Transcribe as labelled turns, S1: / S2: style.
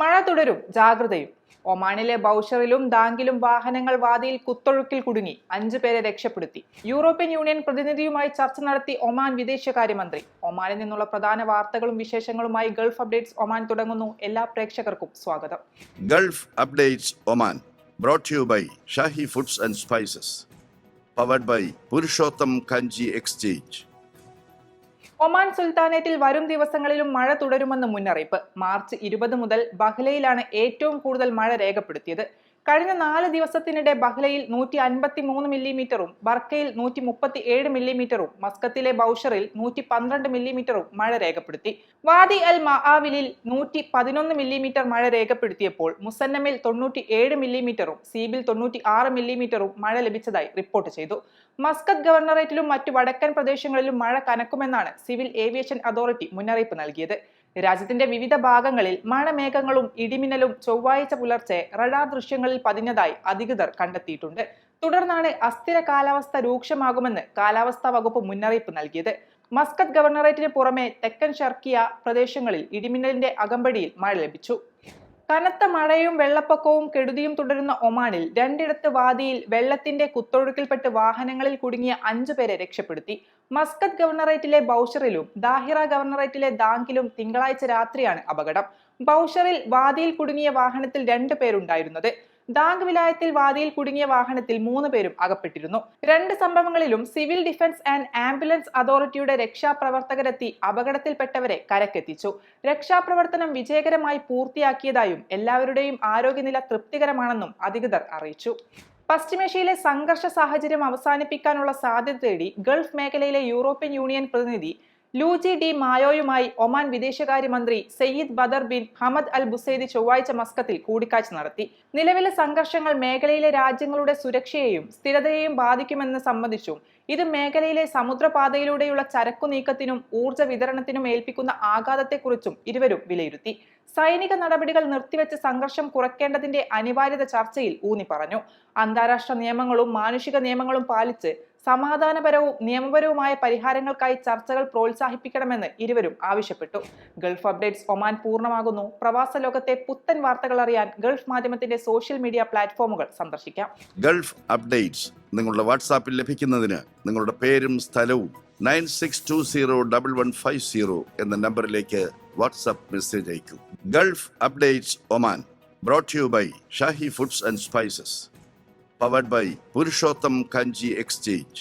S1: മഴ തുടരും, ജാഗ്രതയും. ഒമാനിലെ ബൗഷറിലും ദാങ്കിലും വാഹനങ്ങൾ വാദിയിൽ കുത്തൊഴുക്കിൽ കുടുങ്ങി 5 പേരെ രക്ഷപ്പെടുത്തി. യൂറോപ്യൻ യൂണിയൻ പ്രതിനിധിയുമായി ചർച്ച നടത്തി ഒമാൻ വിദേശകാര്യമന്ത്രി. ഒമാനിൽ നിന്നുള്ള പ്രധാന വാർത്തകളും വിശേഷങ്ങളുമായി ഗൾഫ് അപ്ഡേറ്റ്സ് ഒമാൻ തുടങ്ങുന്നു. എല്ലാ പ്രേക്ഷകർക്കും സ്വാഗതം.
S2: Gulf updates Oman brought to you by Shahi foods and spices, powered by Purushottam Kanji exchange.
S1: Oman സുൽത്താനേറ്റിൽ വരും ദിവസങ്ങളിലും മഴ തുടരുമെന്ന് മുന്നറിയിപ്പ്. മാർച്ച് 20 മുതൽ ബഹ്ലയിലാണ് ഏറ്റവും കൂടുതൽ മഴ രേഖപ്പെടുത്തിയത്. കഴിഞ്ഞ 4 ദിവസത്തിനിടെ ബഹ്ലയിൽ 153 മില്ലിമീറ്ററും ബർക്കയിൽ 137 മില്ലിമീറ്ററും മസ്കത്തിലെ ബൗഷറിൽ 112 മില്ലിമീറ്ററും മഴ രേഖപ്പെടുത്തി. വാദി അൽ മആവിലിൽ 111 മില്ലിമീറ്റർ മഴ രേഖപ്പെടുത്തിയപ്പോൾ മുസന്നമിൽ 97 മില്ലിമീറ്ററും സീബിൽ 96 മില്ലിമീറ്ററും മഴ ലഭിച്ചതായി റിപ്പോർട്ട് ചെയ്തു. മസ്കത്ത് ഗവർണറേറ്റിലും മറ്റു വടക്കൻ പ്രദേശങ്ങളിലും മഴ കനക്കുമെന്നാണ് സിവിൽ ഏവിയേഷൻ അതോറിറ്റി മുന്നറിയിപ്പ് നൽകിയത്. രാജ്യത്തിന്റെ വിവിധ ഭാഗങ്ങളിൽ മഴമേഘങ്ങളും ഇടിമിന്നലും ചൊവ്വാഴ്ച പുലർച്ചെ റഡാർ ദൃശ്യങ്ങളിൽ പതിഞ്ഞതായി അധികൃതർ കണ്ടെത്തിയിട്ടുണ്ട്. തുടർന്നാണ് അസ്ഥിര കാലാവസ്ഥ രൂക്ഷമാകുമെന്ന് കാലാവസ്ഥാ വകുപ്പ് മുന്നറിയിപ്പ് നൽകിയത്. മസ്കത്ത് ഗവർണറേറ്റിന് പുറമെ തെക്കൻ ഷർക്കിയ പ്രദേശങ്ങളിൽ ഇടിമിന്നലിന്റെ അകമ്പടിയിൽ മഴ ലഭിച്ചു. കനത്ത മഴയും വെള്ളപ്പൊക്കവും കെടുതിയും തുടരുന്ന ഒമാനിൽ 2 വാദിയിൽ വെള്ളത്തിന്റെ കുത്തൊഴുക്കിൽപ്പെട്ട് വാഹനങ്ങളിൽ കുടുങ്ങിയ 5 പേരെ രക്ഷപ്പെടുത്തി. മസ്കത്ത് ഗവർണറേറ്റിലെ ബൗഷറിലും ദാഹിറ ഗവർണറേറ്റിലെ ദാങ്കിലും തിങ്കളാഴ്ച രാത്രിയാണ് അപകടം. ബൗഷറിൽ വാദിയിൽ കുടുങ്ങിയ വാഹനത്തിൽ 2 പേരുണ്ടായിരുന്നത്. ദാങ് വിലായത്തിൽ വാദിയിൽ കുടുങ്ങിയ വാഹനത്തിൽ 3 പേരും അകപ്പെട്ടിരുന്നു. 2 സംഭവങ്ങളിലും സിവിൽ ഡിഫൻസ് ആൻഡ് ആംബുലൻസ് അതോറിറ്റിയുടെ രക്ഷാപ്രവർത്തകരെത്തി അപകടത്തിൽപ്പെട്ടവരെ കരക്കെത്തിച്ചു. രക്ഷാപ്രവർത്തനം വിജയകരമായി പൂർത്തിയാക്കിയതായും എല്ലാവരുടെയും ആരോഗ്യനില തൃപ്തികരമാണെന്നും അധികൃതർ അറിയിച്ചു. പശ്ചിമേഷ്യയിലെ സംഘർഷ സാഹചര്യം അവസാനിപ്പിക്കാനുള്ള സാധ്യത തേടി ഗൾഫ് മേഖലയിലെ യൂറോപ്യൻ യൂണിയൻ പ്രതിനിധി ലൂജി ഡി മായോയുമായി ഒമാൻ വിദേശകാര്യമന്ത്രി Sayyid Badr bin Hamad Al Busaidi ചൊവ്വാഴ്ച മസ്കത്തിൽ കൂടിക്കാഴ്ച നടത്തി. നിലവിലെ സംഘർഷങ്ങൾ മേഖലയിലെ രാജ്യങ്ങളുടെ സുരക്ഷയെയും സ്ഥിരതയെയും ബാധിക്കുമെന്ന് സംബന്ധിച്ചും ഇത് മേഖലയിലെ സമുദ്രപാതയിലൂടെയുള്ള ചരക്കു നീക്കത്തിനും ഊർജ്ജ വിതരണത്തിനും ഏൽപ്പിക്കുന്ന ആഘാതത്തെക്കുറിച്ചും ഇരുവരും വിലയിരുത്തി. സൈനിക നടപടികൾ നിർത്തിവെച്ച് സംഘർഷം കുറയ്ക്കേണ്ടതിന്റെ അനിവാര്യത ചർച്ചയിൽ ഊന്നി പറഞ്ഞു. അന്താരാഷ്ട്ര നിയമങ്ങളും മാനുഷിക നിയമങ്ങളും പാലിച്ച് സമാധാനപരവും നിയമപരവുമായ പരിഹാരങ്ങൾക്കായി ചർച്ചകൾ പ്രോത്സാഹിപ്പിക്കണമെന്ന് ഇരുവരും ആവശ്യപ്പെട്ടു. ഗൾഫ് അപ്ഡേറ്റ്സ് ഒമാൻ പൂർണ്ണമാകുന്നു. പ്രവാസ ലോകത്തെ പുത്തൻ വാർത്തകൾ അറിയാൻ ഗൾഫ് മാധ്യമത്തിന്റെ സോഷ്യൽ മീഡിയ പ്ലാറ്റ്ഫോമുകൾ സന്ദർശിക്കാം.
S2: ഗൾഫ് അപ്ഡേറ്റ്സ് നിങ്ങളുടെ വാട്സാപ്പിൽ ലഭിക്കുന്നതിന് നിങ്ങളുടെ പേരും സ്ഥലവും 96201150 എന്ന നമ്പറിലേക്ക് വാട്സാപ്പ് മെസ്സേജ് അയക്കൂ. Gulf updates Oman brought to you by Shahi foods and spices, powered by Purushottam Kanji exchange.